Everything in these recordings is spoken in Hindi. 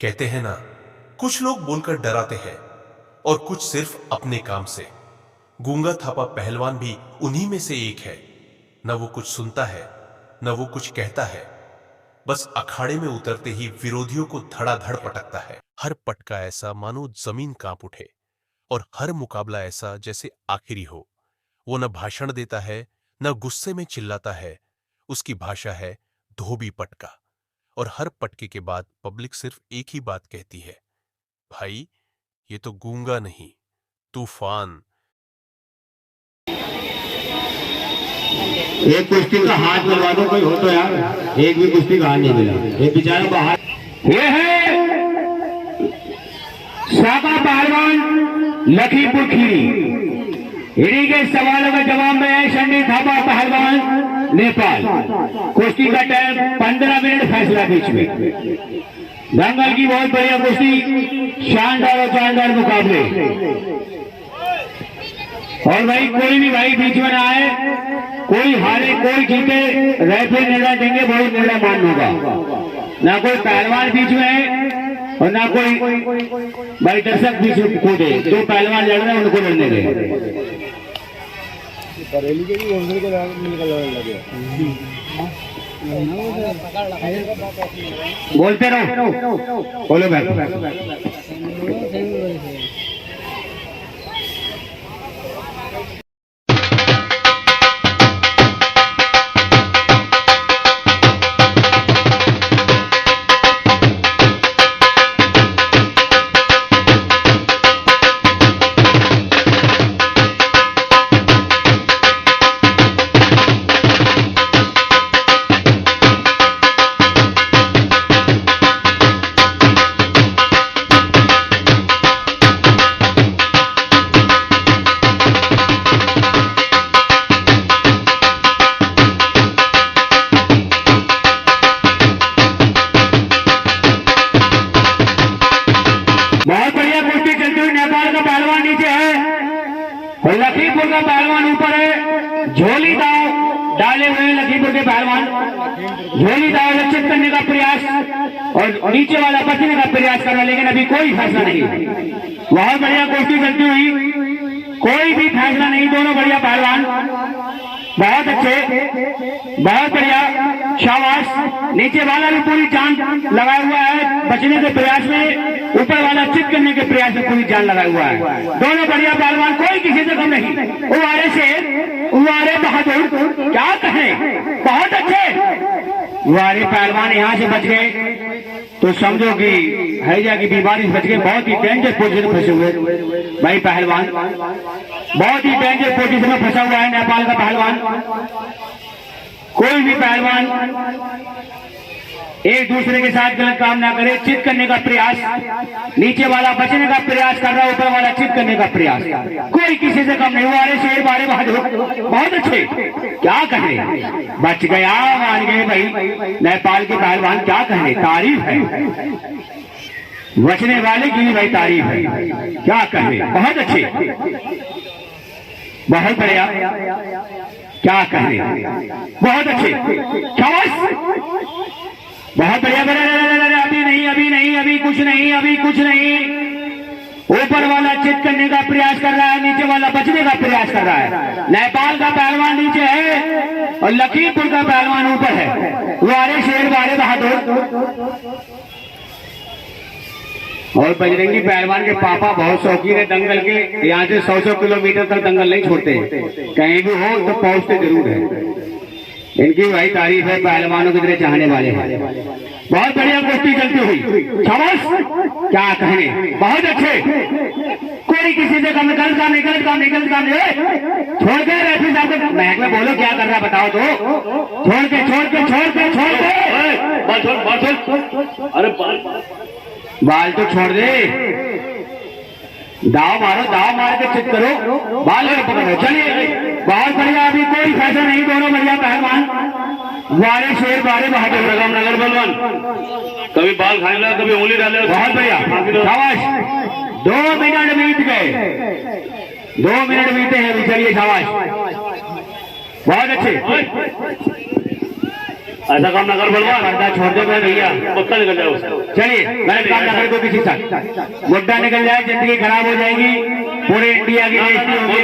कहते हैं ना, कुछ लोग बोलकर डराते हैं और कुछ सिर्फ अपने काम से। गूंगा थापा पहलवान भी उन्हीं में से एक है। न वो कुछ सुनता है, न वो कुछ कहता है, बस अखाड़े में उतरते ही विरोधियों को धड़ाधड़ पटकता है। हर पटका ऐसा मानो जमीन कांप उठे और हर मुकाबला ऐसा जैसे आखिरी हो। वो न भाषण देता है, न गुस्से में चिल्लाता है। उसकी भाषा है धोबी पटका। और हर पटके के बाद पब्लिक सिर्फ एक ही बात कहती है, भाई ये तो गूंगा नहीं, तूफान। एक कुश्ती का हाथ मिलवा दो कोई हो तो यार। एक भी कुश्ती का हाथ नहीं मिला, एक बेचारा बाहर। ये है साका पहलवान लखीमपुर खीरी। इन्हीं के सवालों का जवाब में है शंडी थापा पहलवान नेपाल। कुश्ती का टाइम 15 मिनट, फैसला बीच में। दंगल की बहुत बढ़िया कुश्ती, शानदार और शानदार मुकाबले। और भाई कोई भी भाई बीच में ना आए, कोई हारे कोई जीते, रेफरी निर्णय देंगे, वही निर्णय मान होगा। ना कोई पहलवान बीच में है और ना कोई भाई दर्शक बीच में कूदे। जो पहलवान लड़ रहे हैं उनको लड़ने दें। बोलते रहो, बोलो भाई। बहुत बढ़िया कुश्ती चलती हुई। नेपाल का पहलवान नीचे है और लखीमपुर का पहलवान ऊपर है। झोली दाव डाले हुए हैं लखीमपुर के पहलवान। झोली दाव लक्षित करने का प्रयास और नीचे वाला बचने का प्रयास कर रहा है, लेकिन अभी कोई फैसला नहीं। बहुत बढ़िया कुश्ती चलती हुई, कोई भी फैसला नहीं। दोनों बढ़िया पहलवान, बहुत अच्छे, बहुत बढ़िया, शाबाश। नीचे वाला भी पूरी जान लगाया हुआ है बचने के प्रयास में, ऊपर वाला चित करने के प्रयास में पूरी जान लगाया हुआ है। दोनों बढ़िया पहलवान, कोई किसी से कम नहीं। उवारे शेर, उवारे बहादुर, क्या कहें, बहुत अच्छे। उवारे पहलवान यहाँ से बच गए तो समझो कि हैजा की बीमारी से बच गए। बहुत ही डेंजर पोजीशन में फंसे हुए भाई पहलवान, बहुत ही डेंजर पोजीशन में फंसा हुआ है नेपाल का पहलवान। कोई भी पहलवान एक दूसरे के साथ गलत काम ना करे। चित करने का प्रयास, नीचे वाला बचने का प्रयास कर रहा है, ऊपर वाला चित करने का प्रयास। कोई किसी से कम नहीं हुआ। अरे शेर बारे बहादुर, बहुत अच्छे, क्या कहे, बच गया, मान गए भाई नेपाल के पहलवान। क्या कहे, तारीफ है, बचने वाले की भी भाई तारीफ है, क्या कहे, बहुत अच्छे, बहुत बढ़िया, क्या कहे, बहुत अच्छे, बहुत बढ़िया। अभी नहीं, अभी नहीं, अभी कुछ नहीं, अभी कुछ नहीं। ऊपर वाला चित करने का प्रयास कर रहा है, नीचे वाला बचने का प्रयास कर रहा है। नेपाल का पहलवान नीचे है और लखीमपुर का पहलवान ऊपर है। वारे शेर वारे बहादुर। और बजरंगी पहलवान के पापा बहुत शौकीन है दंगल के। यहाँ से 100 किलोमीटर तक दंगल नहीं छोड़ते, कहीं भी हो तो पहुंचते जरूर है। इनकी भाई तारीफ है, पहलवानों की तरह चाहने वाले हैं। बहुत बढ़िया कुश्ती चलती हुई, शाबाश, क्या कहने, बहुत अच्छे। कोई किसी से कम, गलत काम नहीं, गलत काम नहीं, गलत काम नहीं। छोड़ के रेफरी साहब को महक में बोलो क्या कर रहा है, बताओ तो। छोड़ के, छोड़ के, छोड़ के, छोड़ के, बाल छोड़, बाल छोड़, अरे बाल तो छोड़ दे। दाव मारो, दाव मार के चित करो, बाल पकड़ो, चलिए। बहुत बढ़िया, अभी कोई फैसला नहीं। दोनों बढ़िया पहलवान, वारे शेर वारे बहादुर। नगर बलवान, कभी बाल खाने लगा, कभी उंगली डाले, बहुत बढ़िया, शाबाश। 2 मिनट बीत गए, 2 मिनट बीते हैं, चलिए शाबाश, बहुत अच्छे। ऐसा काम ना कर बलवान, पर्दा छोड़ दो मैं भैया, मुद्दा निकल जाए उससे। चलिए गलत काम ना करे कोई किसी साथ, मुद्दा निकल जाए जिंदगी खराब हो जाएगी, पूरे इंडिया की बेइज्जती होगी।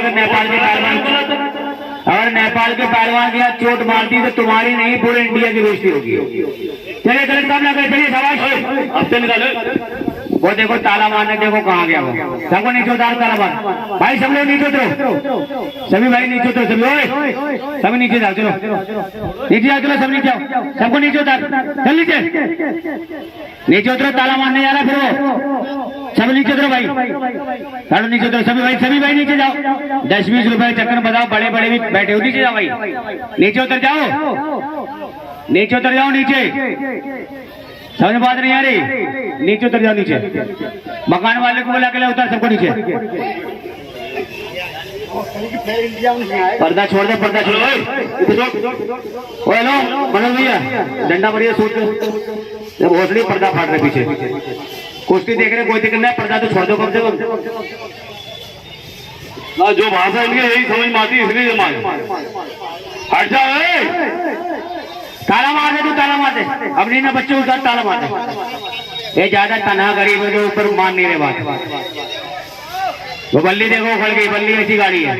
अगर नेपाल के पहलवान की यहाँ चोट मारती तो तुम्हारी नहीं पूरे इंडिया की बेइज्जती होगी। चलिए गलत काम ना करे, चलिए शाबाश। अब से निकालो वो, देखो ताला मारने, देखो कहाँ गया वो। सबको नीचे उतार ताला मार भाई, सब लोग नीचे उतरो, सभी भाई नीचे उतरो, सभी सभी नीचे जाओ, चलो नीचे जाओ, चलो सब नीचे आओ, सबको नीचे उतार, चल नीचे नीचे उतरो, ताला मारने जा रहा फिर वो। सब नीचे उतरो भाई, साढ़े नीचे उतरो, सभी भाई नीचे जाओ। 10-20 रुपए चक्कर बताओ, बड़े बड़े भी बैठे हो, नीचे जाओ भाई, नीचे उतर जाओ, नीचे उतर जाओ, नीचे समझ बात नहीं आ रही, नीचे उतर जाओ, नीचे मकान वाले को बोला के ले उतर, सबको नीचे। पर्दा छोड़ दे, पर्दा छोड़, हेलो मनोज भैया डंडा बढ़िया सूट जब हौसले पर्दा फाड़ रहे पीछे, कुश्ती देख रहे कोई दिक्कत नहीं, पर्दा तो छोड़ दो कम से कम ना। जो भाषा इनकी यही समझ में आती है इसलिए हट जाओ। ताला मार दे, तू ताला मार दे, अब नहीं ना बच्चे उधर ताला मार दे। ये ज्यादा तनहा गरीब है जो ऊपर मान नहीं रहे बात। वो बल्ली देखो उखड़ गई, बल्ली ऐसी गाड़ी है।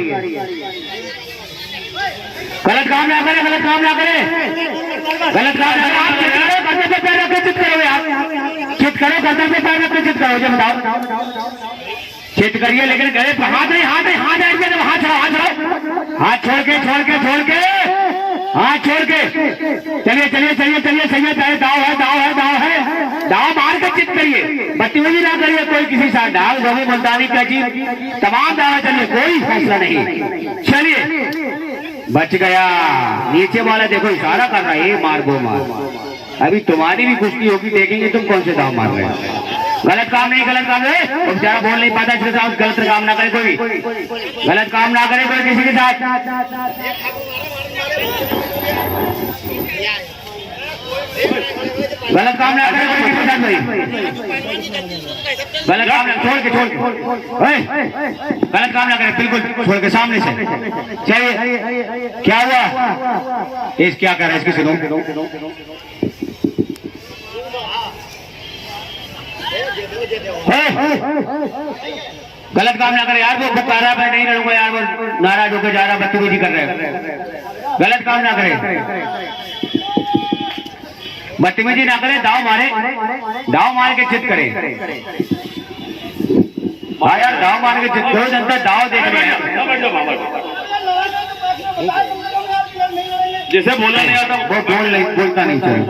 गलत काम ना करे, गलत काम ना करे, गलत काम ना करे, गर्दन पे पैर रख के चित करो यार, चित करो, गर्दन पे पैर रख के चित करो, जब बताओ चित करिए, लेकिन गले पर हाथ नहीं, हाथ नहीं, हाथ ऐड के हाथ छोड़ो, हाथ छोड़ो, हाथ छोड़ के छोड़ के छोड़ के हाथ छोड़ के चलिए चलिए चलिए चलिए, सही है, दाव है, दाव है, दाव है, दाव मार कर चित करिए, बदतमीजी ना करिए कोई किसी साथ, ढाल गोभी मुल्तानी कैची तमाम दावा चलिए, कोई फैसला नहीं। चलिए बच गया, नीचे वाला देखो इशारा कर रहा है, मार वो मार। अभी तुम्हारी भी कुश्ती होगी, देखेंगे तुम कौन से दाव मार रहे हो। गलत काम नहीं, गलत काम है, बेचारा बोल नहीं पाता, इसके साथ गलत काम ना करे, कोई गलत काम ना करे कोई किसी के साथ। गलत काम ना करे कोई किसी के साथ भाई, गलत काम ना, छोड़ के गलत काम ना करे, बिल्कुल छोड़ के सामने से। चलिए क्या हुआ, इस क्या कर रहा है, इसकी सुनो। गलत काम ना करे यार, वो बुका रहा, मैं नहीं लड़ूंगा यार, वो नाराज होकर जा रहा, बदतमीजी कर रहे हैं, गलत काम ना करे, बदतमीजी ना करे, दाव मारे, दाव मार के चित करे। हाँ यार दाव मार के चित करो, जनता दाव देख रही है, जिसे बोला नहीं आता वो बोलता नहीं चाहिए।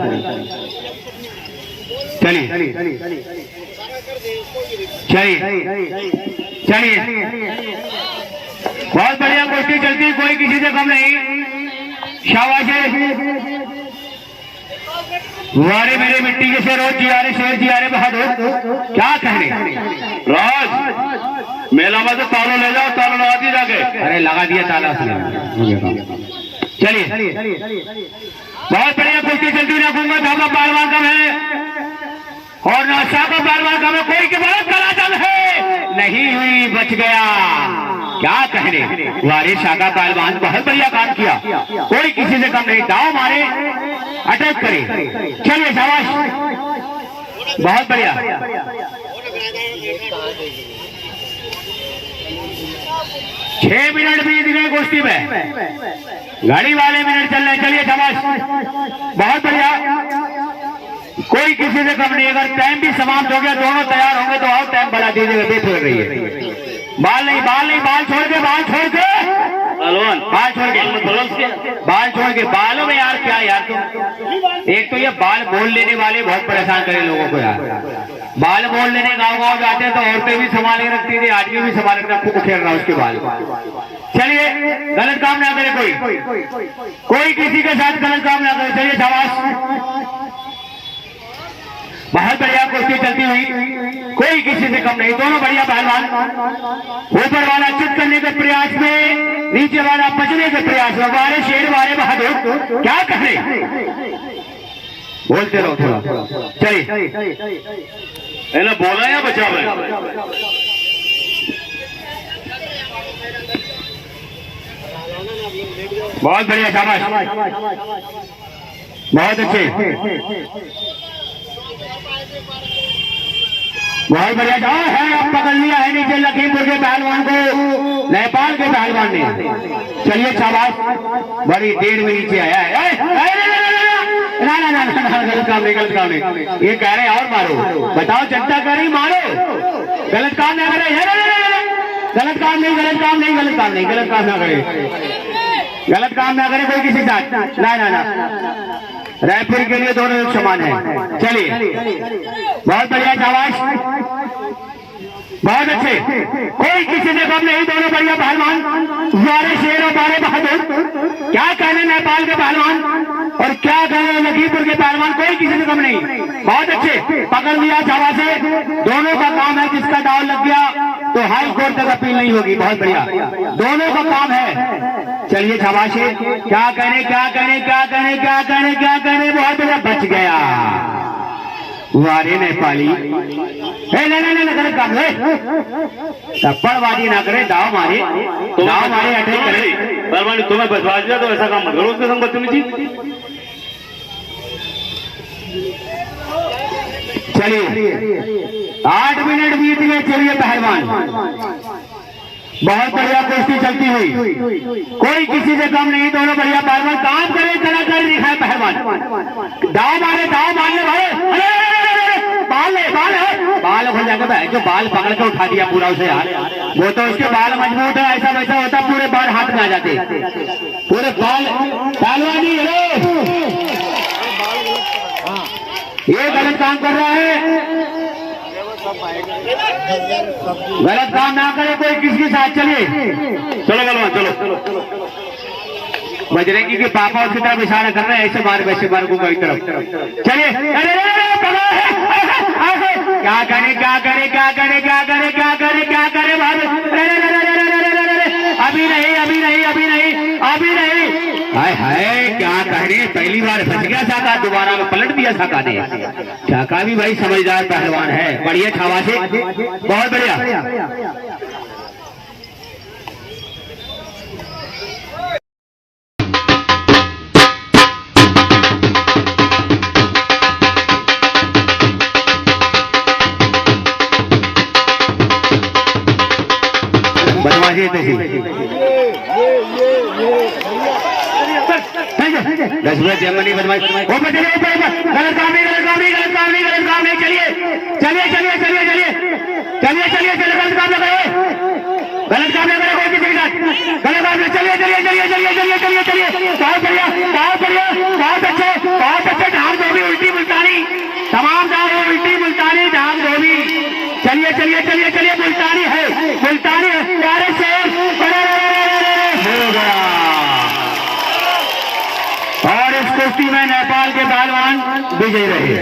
चलिए चलिए चलिए, बहुत बढ़िया कुश्ती चलती, कोई किसी से कम नहीं, शाबाश है। वारे मेरे मिट्टी के से रोज जियारे शेर जियारे बहादुर, क्या कहने राज मेला में तो ताला ले जाओ, ताला लगा दिया जाके, अरे लगा दिया ताला। चलिए बहुत बढ़िया कुश्ती चलती, ना घूंगा धागा पहलवान कम है और ना साका पहलवान कम है, कोई के बाद कलादम है नहीं हुई, बच गया, क्या कहने। वारे शाका पहलवान बहुत बढ़िया काम किया, कोई किसी से कम नहीं, दाव मारे, अटैक करे। चलिए शाबाश, बहुत बढ़िया। 6 मिनट बीत गए कुश्ती में, गाड़ी वाले मिनट चल रहे, चलिए शाबाश, बहुत बढ़िया, कोई किसी से कम नहीं। अगर टाइम भी समाप्त हो गया, दोनों तैयार होंगे तो आओ टाइम बढ़ा दीजिएगा, बेफिक्र रही है। बाल नहीं, बाल नहीं, बाल छोड़ के, बाल छोड़ के, बाल छोड़ के, बाल छोड़ के, बालों में यार क्या यार तुम, एक तो ये बाल मोल लेने वाले बहुत परेशान करे लोगों को यार, बाल मोल लेने गाँव गाँव जाते हैं तो औरतें भी संभाल के रखती थी, आदमी भी संभाल के रखो, उखेड़ रहा उसके बाल। चलिए गलत काम ना करे कोई किसी के साथ गलत काम ना करे। चलिए शाबाश, बहुत बढ़िया कुश्ती चलती हुई, कोई किसी से कम नहीं, दोनों बढ़िया पहलवान, ऊपर वाला चित करने के प्रयास में, नीचे वाला बचने के प्रयास में, वारे शेर वारे बहादुर, क्या कहे, बोलते रहो थोड़ा। चलिए बोला या बचा रहे, बहुत बढ़िया शाबाश। बहुत अच्छे, बहुत बढ़िया। जाओ है, अब पकड़ लिया है नीचे लखीमपुर के पहलवान को, नेपाल के पहलवान ने। चलिए शाबाश, बड़ी देर में नीचे आया है। ना ना ना ना, गलत काम नहीं, गलत काम नहीं। ये कह रहे और मारो, बताओ जनता कह रही मारो, गलत काम ना करे, गलत काम नहीं, गलत काम नहीं, गलत काम नहीं, गलत काम ना करे, गलत काम ना करे कोई किसी साथ। ना ना ना, रायपुर के लिए दोनों एक समान है। चलिए बहुत बढ़िया, शाबाश, बहुत अच्छे, कोई किसी से कम नहीं, दोनों बढ़िया पहलवान, बारे शेर और बारे बहादुर। क्या कहने नेपाल के पहलवान और क्या कहने लखीमपुर के पहलवान, कोई किसी से कम नहीं। बहुत अच्छे, पकड़ लिया शाबाश से, दोनों का काम है, जिसका दाव लग गया तो हाई कोर्ट तक अपील नहीं होगी। बहुत बढ़िया, दोनों का काम है। चलिए शाबाश, क्या कहने, क्या कहने, क्या कहने, क्या कहने, क्या कहने, बहुत बढ़िया, बच गया। वारे नेपाली, गलत काम है, थप्पड़बाजी ना करे, दाव मारे, दाव मारे, अटैक करे। पहलवान तुम्हें बचवा दिया तो ऐसा काम मत करो उसके संग बदतमीजी। चलिए 8 मिनट बीत गए। चलिए पहलवान, बहुत बढ़िया कुश्ती चलती हुई, कोई किसी से कम नहीं, दोनों बढ़िया पहलवान, काम करे, कलाकारी दिखाए पहलवान, दाव मारे, दाव मारने भाई, बाल हो जाएगा, जो बाल पकड़ के उठा दिया पूरा उसे यार, वो तो उसके बाल मजबूत है, ऐसा वैसा होता, पूरे बाल हाथ में आ जाते, पूरे बाल। पहलवानी ये गलत काम कर रहा है, गलत काम ना करे कोई किसी के साथ। चलिए चलो पहलवान, चलो। बजरंगी के पापा उसकी तरफ इशारा कर रहे हैं, ऐसे मार वैसे मार को कोई तरफ। चलिए, क्या करे, क्या करे, क्या करे, क्या करे, क्या करे, क्या करे, अभी नहीं, अभी नहीं, अभी नहीं, अभी नहीं। हाय हाय, क्या कहने, पहली बार फंस गया साका, दोबारा में पलट दिया साका ने। साका भी भाई समझदार पहलवान है, बढ़िया छावा से, बहुत बढ़िया। बदमाशी तो दस मिनट जर्मनी बदमाश, गलत काम नहीं, गलत काम नहीं, गलत काम नहीं, गलत काम नहीं, गलत काम नहीं। चलिए चलिए चलिए चलिए चलिए चलिए चलिए चलिए, गलत काम ना करे, गलत काम ना करे कोई किसी के साथ, गलत काम नहीं। चलिए चलिए चलिए चलिए चलिए चलिए चलिए, बहुत बढ़िया, बहुत बढ़िया, बहुत अच्छे, बहुत अच्छे। धाम धोबी उल्टी मुल्तानी, तमाम धाम उल्टी मुल्तानी, धाम धोबी। चलिए चलिए चलिए चलिए, मुल्तानी है, मुल्तानी है, प्यारे से हो गया। और इस कुश्ती में नेपाल के पहलवान विजयी रहे।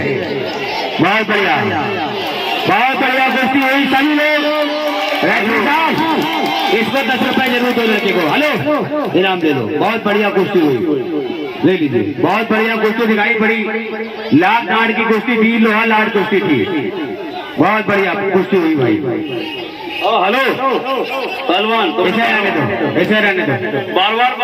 बहुत बढ़िया, बहुत बढ़िया कुश्ती हुई। सभी लोग इसको 10 रुपए जरूर दो लड़के को, हेलो इनाम दे दो। बहुत बढ़िया कुश्ती हुई, ले लीजिए। बहुत बढ़िया कुश्ती दिखाई पड़ी, लाख नाड़ की कुश्ती थी, लोहा लाट कुश्ती थी, बहुत बढ़िया कुश्ती हुई भाई। हेलो पहलवान, ऐसे रहने दो, ऐसे रहने दो, बार बार